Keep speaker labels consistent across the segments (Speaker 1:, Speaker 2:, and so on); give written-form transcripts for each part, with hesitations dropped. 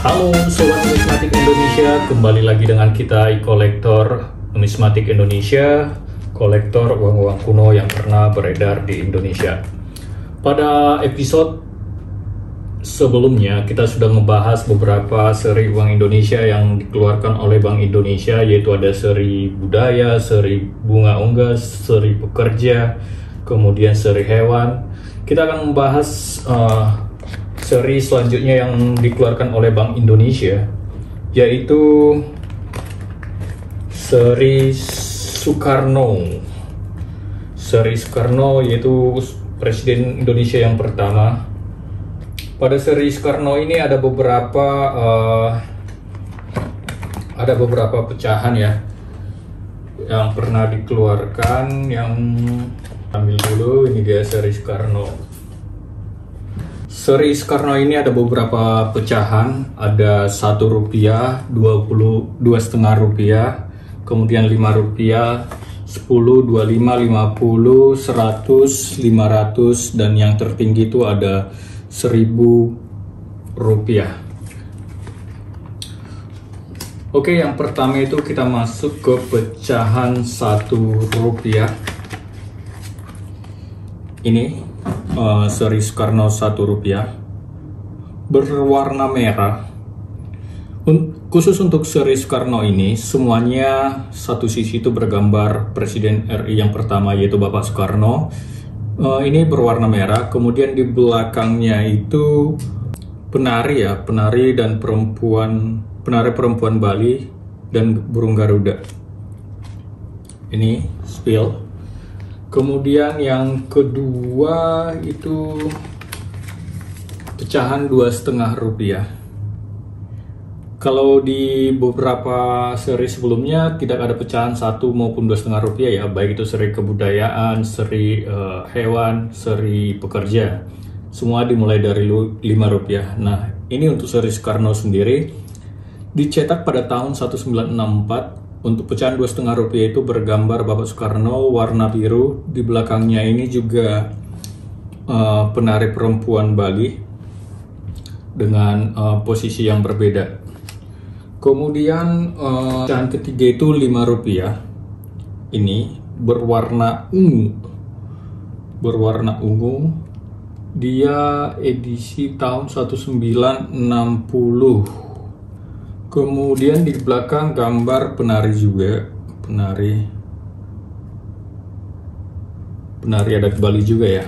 Speaker 1: Halo Sobat Numismatik Indonesia, kembali lagi dengan kita e-kolektor Numismatik Indonesia, kolektor uang-uang kuno yang pernah beredar di Indonesia. Pada episode sebelumnya kita sudah membahas beberapa seri uang Indonesia yang dikeluarkan oleh Bank Indonesia, yaitu ada seri budaya, seri bunga unggas, seri pekerja, kemudian seri hewan. Kita akan membahas seri selanjutnya yang dikeluarkan oleh Bank Indonesia, yaitu seri Soekarno. Seri Soekarno yaitu Presiden Indonesia yang pertama. Pada seri Soekarno ini ada beberapa pecahan ya yang pernah dikeluarkan. Yang ambil dulu, ini dia seri Soekarno. Seri Soekarno ini ada beberapa pecahan, ada Rp1, 2,5 rupiah, kemudian Rp5, 10, 25, 50, 100, 500, dan yang tertinggi itu ada Rp1.000. Oke, yang pertama itu kita masuk ke pecahan Rp1. Ini seri Soekarno Rp1 berwarna merah. Khusus untuk seri Soekarno ini, semuanya satu sisi itu bergambar Presiden RI yang pertama, yaitu Bapak Soekarno. Ini berwarna merah, kemudian di belakangnya itu penari dan penari perempuan Bali dan burung Garuda. Ini spill. Kemudian yang kedua itu pecahan Rp2,5. Kalau di beberapa seri sebelumnya tidak ada pecahan 1 maupun Rp2,5 ya, baik itu seri kebudayaan, seri hewan, seri pekerja. Semua dimulai dari Rp5. Nah, ini untuk seri Soekarno sendiri dicetak pada tahun 1964. Untuk pecahan Rp2,5 itu bergambar Bapak Soekarno warna biru. Di belakangnya ini juga penari perempuan Bali dengan posisi yang berbeda. Kemudian pecahan ketiga itu Rp5. Ini berwarna ungu. Dia edisi tahun 1960. Kemudian di belakang gambar penari juga, penari adat Bali juga ya.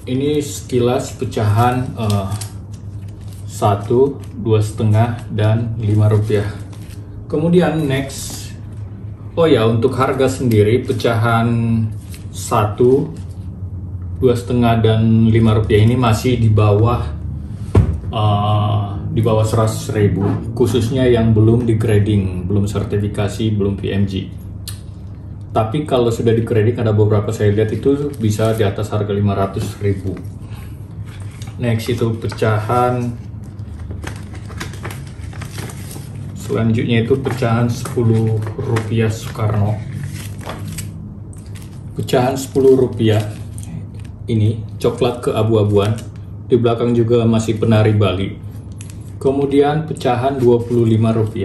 Speaker 1: Ini sekilas pecahan 1, 2,5 dan Rp5. Kemudian next, untuk harga sendiri pecahan 1, 2,5 dan Rp5 ini masih di bawah 100.000, khususnya yang belum di grading, belum sertifikasi, belum PMG. Tapi kalau sudah di grading, ada beberapa saya lihat itu bisa di atas harga 500.000. Next itu pecahan selanjutnya itu pecahan Rp10 Soekarno. Pecahan Rp10 ini coklat keabu-abuan, di belakang juga masih penari Bali. Kemudian pecahan Rp25.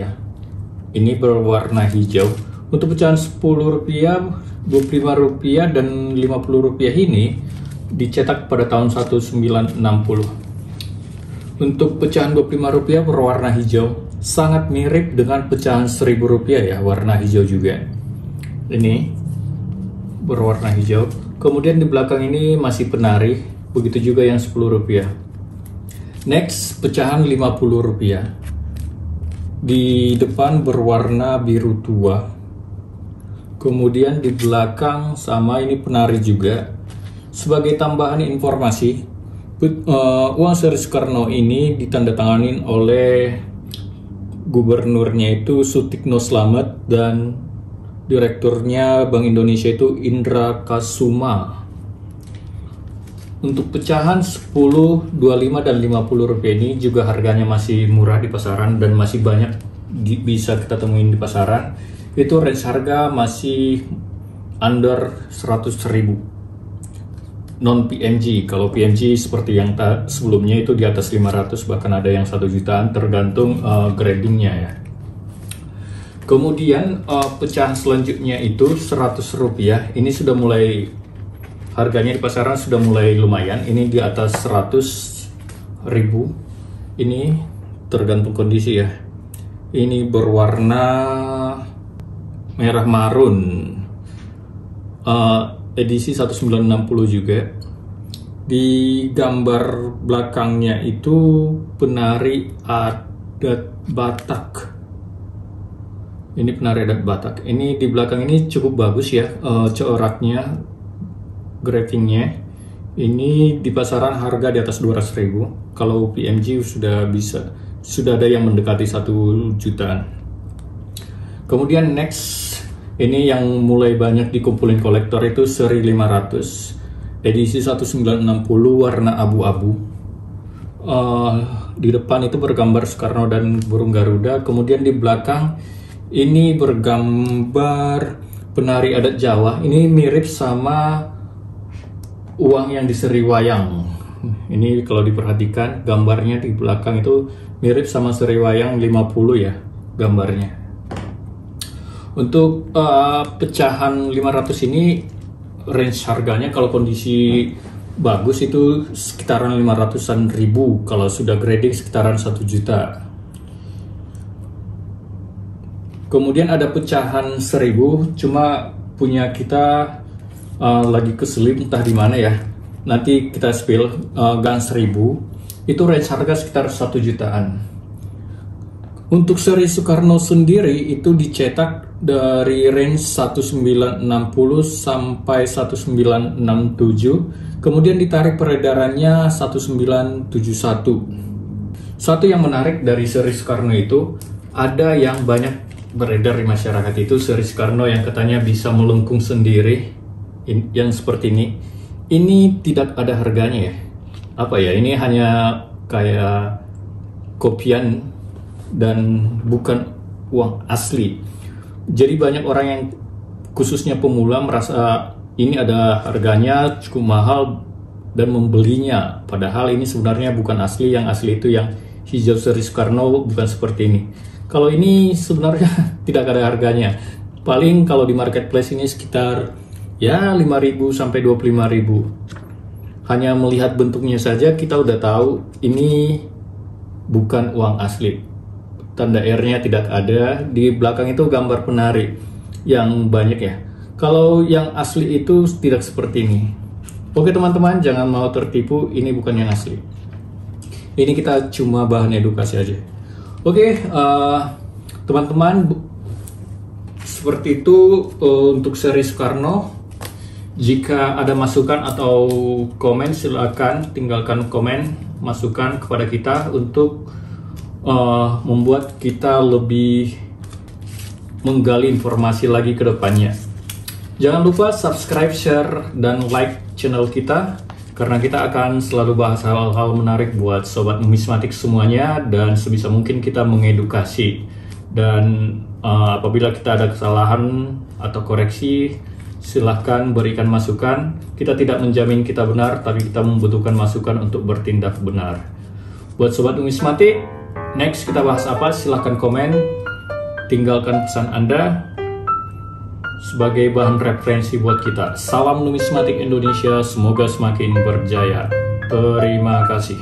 Speaker 1: Ini berwarna hijau. Untuk pecahan Rp10, Rp25 dan Rp50 ini dicetak pada tahun 1960. Untuk pecahan Rp25 berwarna hijau, sangat mirip dengan pecahan Rp1000 ya, warna hijau juga. Ini berwarna hijau. Kemudian di belakang ini masih penari, begitu juga yang Rp10. Next, pecahan Rp50. Di depan berwarna biru tua. Kemudian di belakang sama, ini penari juga. Sebagai tambahan informasi, uang seri Soekarno ini ditandatangani oleh gubernurnya itu Sutikno Slamet dan direkturnya Bank Indonesia itu Indra Kasuma. Untuk pecahan 10, 25 dan Rp50 ini juga harganya masih murah di pasaran dan masih banyak bisa kita temuin di pasaran. Itu range harga masih under 100.000. non PMG. Kalau PMG seperti yang sebelumnya itu di atas 500, bahkan ada yang 1 jutaan tergantung gradingnya ya. Kemudian pecahan selanjutnya itu 100 rupiah. Ini sudah mulai, harganya di pasaran sudah mulai lumayan. Ini di atas 100.000. Ini tergantung kondisi ya. Ini berwarna merah marun, edisi 1960 juga. Di gambar belakangnya itu penari adat Batak. Ini penari adat Batak. Ini di belakang ini cukup bagus ya, coraknya, gradingnya. Ini di pasaran harga di atas 200.000. Kalau PMG sudah ada yang mendekati 1 jutaan. Kemudian next, ini yang mulai banyak dikumpulin kolektor itu seri 500 edisi 1960 warna abu-abu. Di depan itu bergambar Soekarno dan burung Garuda. Kemudian di belakang ini bergambar penari adat Jawa. Ini mirip sama uang yang di seri wayang. Ini kalau diperhatikan gambarnya di belakang itu mirip sama seri wayang 50 ya gambarnya. Untuk pecahan 500 ini range harganya kalau kondisi bagus itu sekitaran 500-an ribu, kalau sudah grading sekitaran 1 juta. Kemudian ada pecahan 1000, cuma punya kita lagi keselip entah di mana ya. Nanti kita spill. Gang 1000 itu range harga sekitar 1 jutaan. Untuk seri Soekarno sendiri itu dicetak dari range 1960 sampai 1967, kemudian ditarik peredarannya 1971. Satu yang menarik dari seri Soekarno itu, ada yang banyak beredar di masyarakat itu seri Soekarno yang katanya bisa melengkung sendiri, yang seperti ini. Ini tidak ada harganya ya. Apa ya, ini hanya kayak kopian dan bukan uang asli. Jadi banyak orang yang khususnya pemula merasa ini ada harganya cukup mahal dan membelinya, padahal ini sebenarnya bukan asli. Yang asli itu yang hijau seri Soekarno, bukan seperti ini. Kalau ini sebenarnya tidak ada harganya. Paling kalau di marketplace ini sekitar ya 5.000 sampai 25.000. Hanya melihat bentuknya saja kita udah tahu ini bukan uang asli. Tanda R-nya tidak ada. Di belakang itu gambar penari yang banyak ya. Kalau yang asli itu tidak seperti ini. Oke teman-teman, jangan mau tertipu, ini bukan yang asli. Ini kita cuma bahan edukasi aja. Oke, teman-teman, seperti itu untuk seri Soekarno. Jika ada masukan atau komen, silakan tinggalkan komen masukan kepada kita untuk membuat kita lebih menggali informasi lagi ke depannya. Jangan lupa subscribe, share, dan like channel kita, karena kita akan selalu bahas hal-hal menarik buat sobat numismatik semuanya, dan sebisa mungkin kita mengedukasi. Dan apabila kita ada kesalahan atau koreksi, silahkan berikan masukan. Kita tidak menjamin kita benar, tapi kita membutuhkan masukan untuk bertindak benar. Buat sobat numismatik, next kita bahas apa? Silahkan komen, tinggalkan pesan Anda sebagai bahan referensi buat kita. Salam numismatik Indonesia, semoga semakin berjaya. Terima kasih.